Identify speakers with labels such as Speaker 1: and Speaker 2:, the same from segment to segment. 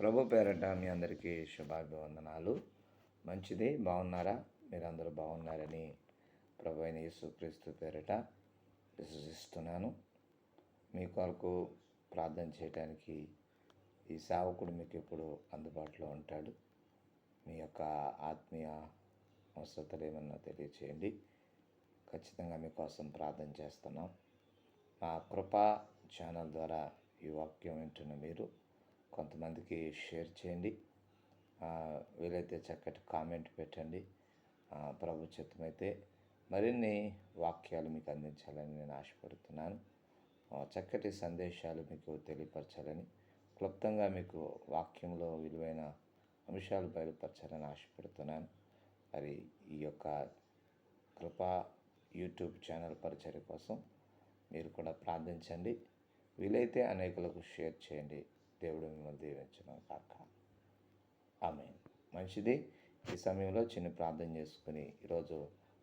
Speaker 1: ప్రభు పేరట మీ అందరికీ శుభాభివందనాలు. మంచిది, బాగున్నారా? మీరందరూ బాగున్నారని ప్రభు అయిన యేసుక్రీస్తు పేరట విశ్వసిస్తున్నాను. మీ కొరకు ప్రార్థన చేయడానికి ఈ సేవకుడు మీకు ఎప్పుడు అందుబాటులో ఉంటాడు. మీ యొక్క ఆత్మీయ అవసరతలు ఏమన్నా తెలియచేయండి. ఖచ్చితంగా మీకోసం ప్రార్థన చేస్తున్నాం. మా కృపా ఛానల్ ద్వారా ఈ వాక్యం వింటున్న మీరు కొంతమందికి షేర్ చేయండి. వీలైతే చక్కటి కామెంట్ పెట్టండి. ప్రభు చిత్తమైతే మరిన్ని వాక్యాలు మీకు అందించాలని నేను ఆశపడుతున్నాను. చక్కటి సందేశాలు మీకు తెలియపరచాలని, క్లుప్తంగా మీకు వాక్యంలో విలువైన అంశాలు బయలుపరచాలని ఆశపడుతున్నాను. మరి ఈ యొక్క కృపా యూట్యూబ్ ఛానల్ పరిచర్య కోసం మీరు కూడా ప్రార్థించండి. వీలైతే అనేకులకు షేర్ చేయండి. దేవుడు మిమ్మల్ని దీవించును కాక. ఆమేన్. మంచిది. ఈ సమయంలో చిన్న ప్రార్థన చేసుకుని ఈరోజు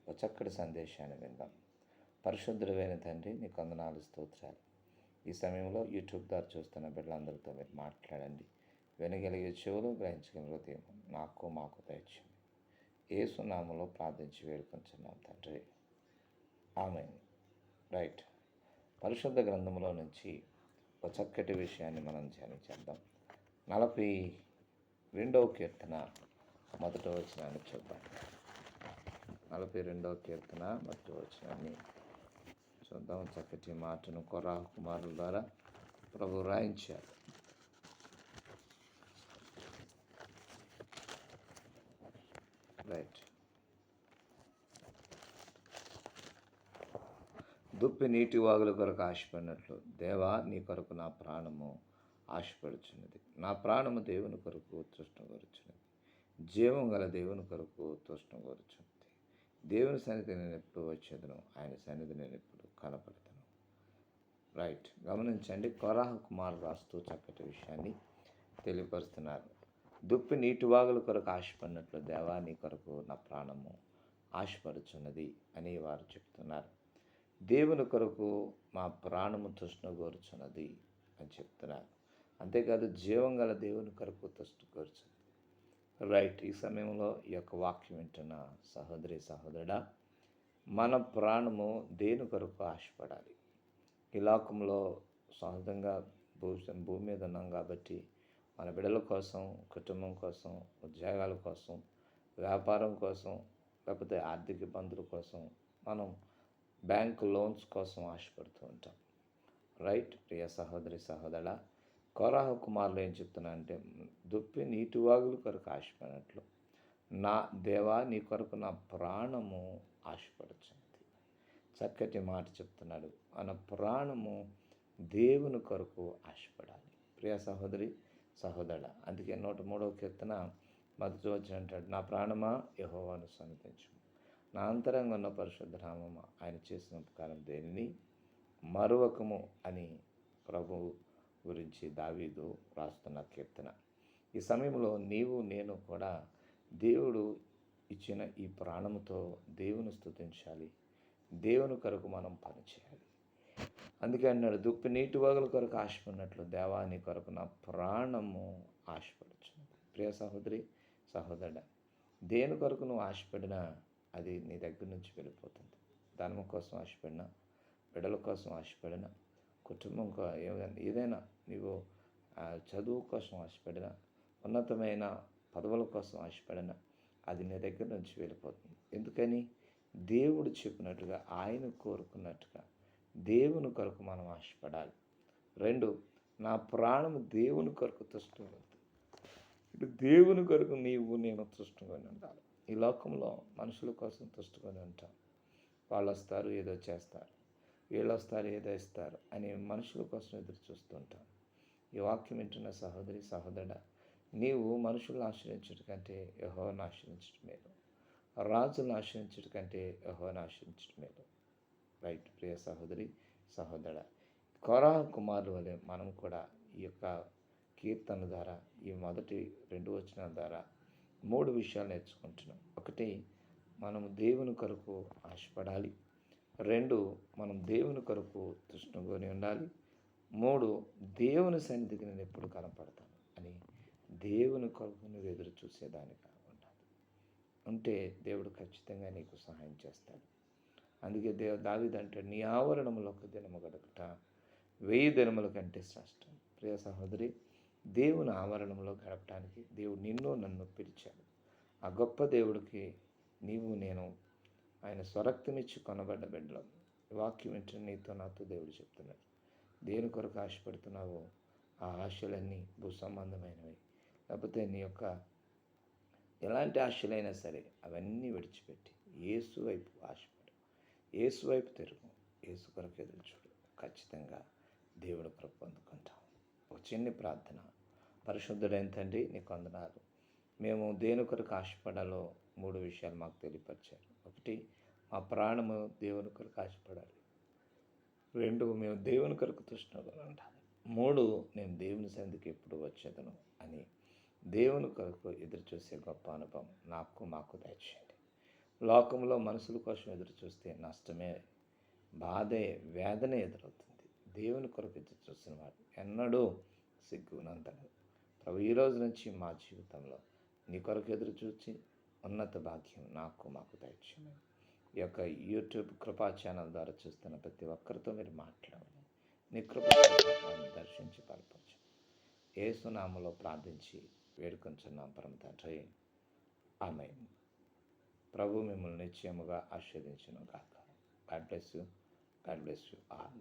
Speaker 1: ఒక చక్కటి సందేశాన్ని విందాం. పరిశుద్ధుడైన తండ్రి, నీకు వందనాలు, స్తోత్రాలు. ఈ సమయంలో యూట్యూబ్ ద్వారా చూస్తున్న బిడ్డలందరితో మీరు మాట్లాడండి. వినగలిగే చెవులు, గ్రహించగలిగే హృదయం మాకు దయచేయండి. యేసు నామములో ప్రార్థించి వేడుకొంచున్నాం తండ్రి. ఆమేన్. రైట్. పరిశుద్ధ గ్రంథంలో నుంచి ఒక చక్కటి విషయాన్ని మనం ధ్యానించేద్దాం. 42వ కీర్తన మొదటి వచనాన్ని చూద్దాం. 42వ కీర్తన మొదటి వచనాన్ని చూద్దాం. చక్కటి మాటను కొరాహు కుమారుల ద్వారా ప్రభు రాయించారు. రైట్. దుప్పి నీటి వాగుల కొరకు ఆశపడినట్లు, దేవా నీ కొరకు నా ప్రాణము ఆశపడుచున్నది. నా ప్రాణము దేవుని కొరకు తృష్ణ కోరుచున్నది. జీవం గల దేవుని కొరకు తృష్ణ కోరుచున్నది. దేవుని సన్నిధి నేను ఎప్పుడు వచ్చేదను, ఆయన సన్నిధి నేను ఎప్పుడు కనపడతాను. రైట్. గమనించండి, కొరాహు కుమారు రాస్తూ చక్కటి విషయాన్ని తెలియపరుస్తున్నారు. దుప్పి నీటి వాగుల కొరకు ఆశపడినట్లు, దేవా నీ కొరకు నా ప్రాణము ఆశపడుచున్నది అని వారు చెప్తున్నారు. దేవుని కొరకు మా ప్రాణము తృష్ణ కోరుచున్నది అని చెప్తున్నారు. అంతేకాదు, జీవం గల దేవుని కొరకు తృష్ణ కోరుచున్నది. రైట్. ఈ సమయంలో ఈ యొక్క వాక్యం వింటున్న సహోదరి, సహోదరుడా, మన ప్రాణము దేని కొరకు ఆశపడాలి? ఈ లోకంలో సహజంగా భూమి మీద ఉన్నాం కాబట్టి మన బిడ్డల కోసం, కుటుంబం కోసం, ఉద్యోగాల కోసం, వ్యాపారం కోసం, లేకపోతే ఆర్థిక ఇబ్బందుల కోసం మనం బ్యాంకు లోన్స్ కోసం ఆశపడుతూ ఉంటాం. రైట్. ప్రియ సహోదరి, సహోదరుడా, కొరాహు కుమారులు ఏం చెప్తున్నా అంటే, దుప్పి నీటి వాగుల కొరకు ఆశపడినట్లు నా దేవా నీ కొరకు నా ప్రాణము ఆశపడుచున్నది. చక్కటి మాట చెప్తున్నాడు. మన ప్రాణము దేవుని కొరకు ఆశపడాలి. ప్రియ సహోదరి, సహోదరుడా, అందుకే 103వ కీర్తన మొదటి వచనం అంటాడు, నా ప్రాణమా యెహోవాను సన్నిధించుము, నా అంతరంగం ఉన్న పరిశుద్ధ నామమా ఆయన చేసిన ఉపకారం దేనిని మరువకము అని ప్రభువు గురించి దావీదు రాస్తున్న కీర్తన. ఈ సమయంలో నీవు నేను కూడా దేవుడు ఇచ్చిన ఈ ప్రాణముతో దేవుని స్తుతించాలి. దేవుని కొరకు మనం పనిచేయాలి. అందుకే అన్నాడు, దుప్పి నీటి వాగుల కొరకు ఆశపడినట్లు దేవా నీ కొరకు నా ప్రాణము ఆశపడుచున్నది. ప్రియ సహోదరి, సహోదరుడా, దేని కొరకు నువ్వు ఆశపడినా అది నీ దగ్గర నుంచి వెళ్ళిపోతుంది. ధనం కోసం ఆశపడినా, బిడ్డల కోసం ఆశపడినా, కుటుంబం ఏదైనా నీవు చదువు కోసం ఆశపడినా, ఉన్నతమైన పదవుల కోసం ఆశపడినా అది నీ దగ్గర నుంచి వెళ్ళిపోతుంది. ఎందుకని? దేవుడు చెప్పినట్టుగా, ఆయన కోరుకున్నట్టుగా దేవుని కొరకు మనం ఆశపడాలి. 2, నా ప్రాణము దేవుని కొరకు తృష్ణగా. ఇప్పుడు దేవుని కొరకు నీవు నేను తృష్ణగా ఉండాలి. ఈ లోకంలో మనుషుల కోసం తృష్ణగా ఉంటాం. వాళ్ళు వస్తారు, ఏదో చేస్తారు, వీళ్ళు వస్తారు, ఏదో ఇస్తారు అని మనుషుల కోసం ఎదురు చూస్తుంటాం. ఈ వాక్యం వింటున్న సహోదరి, సహోదరుడా, నీవు మనుషులను ఆశ్రయించడం కంటే యెహోవాను ఆశ్రయించడం మేలు. రాజులను ఆశ్రయించడం కంటే యెహోవాను ఆశ్రయించడం మేలు. రైట్. ప్రియ సహోదరి, సహోదరుడా, కొరాహు కుమారుల వలె మనం కూడా ఈ యొక్క కీర్తన ద్వారా, ఈ మొదటి 2 వచనాల ద్వారా 3 విషయాలు నేర్చుకుంటున్నాం. 1, మనం దేవుని కొరకు ఆశపడాలి. 2, మనం దేవుని కొరకు తృష్ణగొని ఉండాలి. 3, దేవుని సన్నిధికి నేను ఎప్పుడు కనపడతాను అని దేవుని కొరకు నువ్వు ఎదురు చూసేదానిగా ఉండాలి. ఉంటే దేవుడు ఖచ్చితంగా నీకు సహాయం చేస్తాడు. అందుకే దావీదు అంటాడు, నీ ఆవరణములో ఒక దినము గడుపుట 1000 దినముల కంటే శ్రేష్టం. ప్రియ సహోదరి, దేవుని ఆవరణంలో గడపడానికి దేవుడు నిన్ను నన్ను పిలిచాడు. ఆ గొప్ప దేవుడికి నీవు నేను ఆయన స్వరక్తమిచ్చి కొనబడ్డ బిడ్డలం. వాక్యం వింటున్న నీతో నాతో దేవుడు చెప్తున్నాడు, దేని కొరకు ఆశపడుతున్నావో ఆ ఆశలన్నీ భూ సంబంధమైనవి, లేకపోతే నీ యొక్క ఎలాంటి ఆశలైనా సరే అవన్నీ విడిచిపెట్టి యేసు వైపు ఆశపడు, యేసు వైపు తిరుగు, యేసు కొరకు ఎదురు చూడు. ఖచ్చితంగా దేవుడు కృప పొందుకుంటాం. ఒక చిన్న ప్రార్థన. పరిశుద్ధుడైన తండ్రి, నీకు వందనాలు. మేము దేని కొరకు ఆశపడాలో 3 విషయాలు మాకు తెలియపరిచారు. 1, మా ప్రాణము దేవుని కొరకు ఆశపడాలి. 2, మేము దేవుని కొరకు తృష్ణగా ఉండాలి. 3, నేను దేవుని సన్నిధికి ఎప్పుడు వచ్చేదను అని దేవుని కొరకు ఎదురు చూసే గొప్ప అనుభవం మాకు దయచేయండి. లోకంలో మనుషుల కోసం ఎదురు చూస్తే నష్టమే, బాధే, వేదనే ఎదురవుతుంది. దేవుని కొరకు ఎదురు చూసిన వాడు ఎన్నడూ సిగ్గునందడు. ప్రభు, ఈ రోజు నుంచి మా జీవితంలో నీ కొరకు ఎదురు చూచి ఉన్నత భాగ్యం మాకు దయచేయండి. ఈ యొక్క యూట్యూబ్ కృపా ఛానల్ ద్వారా చూస్తున్న ప్రతి ఒక్కరితో మీరు మాట్లాడండి. నీ కృపను దర్శించి బలపరచు. యేసు నామములో ప్రార్థించి వేడుకొంచున్నాం పరమ తండ్రి, ఆమేన్. ప్రభు మిమ్మల్ని నిశ్చయముగా ఆశీర్వదించును గాక. God bless you all.